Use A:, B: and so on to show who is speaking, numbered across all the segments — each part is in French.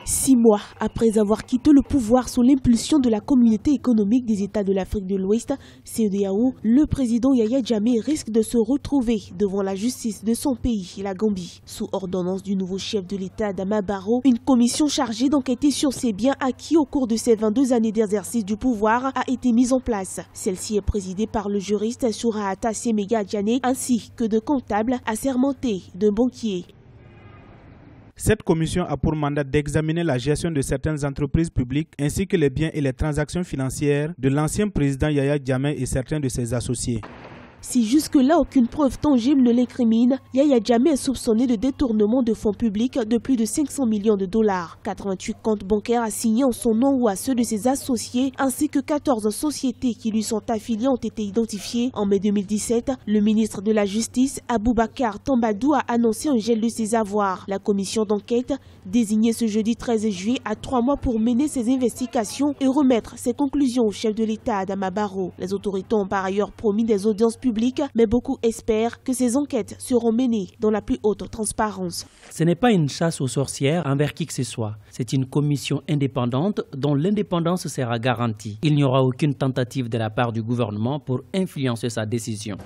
A: 6 mois après avoir quitté le pouvoir sous l'impulsion de la Communauté économique des États de l'Afrique de l'Ouest, CEDEAO, le président Yaya Jammeh risque de se retrouver devant la justice de son pays, la Gambie. Sous ordonnance du nouveau chef de l'État, Adama Barrow, une commission chargée d'enquêter sur ses biens acquis au cours de ses 22 années d'exercice du pouvoir a été mise en place. Celle-ci est présidée par le juriste Sourahata Semega Diané ainsi que de comptables assermentés d'un banquier.
B: Cette commission a pour mandat d'examiner la gestion de certaines entreprises publiques ainsi que les biens et les transactions financières de l'ancien président Yaya Jammeh et certains de ses associés.
A: Si jusque-là aucune preuve tangible ne l'incrimine, Yaya Jammeh est soupçonné de détournement de fonds publics de plus de 500 millions de dollars. 88 comptes bancaires assignés en son nom ou à ceux de ses associés, ainsi que 14 sociétés qui lui sont affiliées ont été identifiées. En mai 2017, le ministre de la Justice, Aboubakar Tambadou, a annoncé un gel de ses avoirs. La commission d'enquête, désignée ce jeudi 13 juillet, a 3 mois pour mener ses investigations et remettre ses conclusions au chef de l'État, Adama Barrow. Les autorités ont par ailleurs promis des audiences publiques, mais beaucoup espèrent que ces enquêtes seront menées dans la plus haute transparence.
C: Ce n'est pas une chasse aux sorcières envers qui que ce soit. C'est une commission indépendante dont l'indépendance sera garantie. Il n'y aura aucune tentative de la part du gouvernement pour influencer sa décision.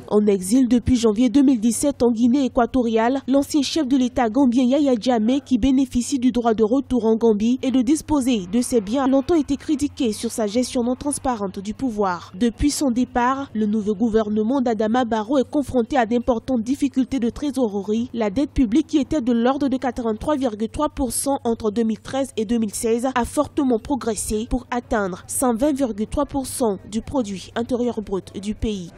A: En exil depuis janvier 2017 en Guinée équatoriale, l'ancien chef de l'État gambien Yaya Jammeh, qui bénéficie du droit de retour en Gambie et de disposer de ses biens, a longtemps été critiqué sur sa gestion non transparente du pouvoir. Depuis son départ, le nouveau gouvernement d'Adama Barrow est confronté à d'importantes difficultés de trésorerie. La dette publique, qui était de l'ordre de 83,3% entre 2013 et 2016, a fortement progressé pour atteindre 120,3% du produit intérieur brut du pays.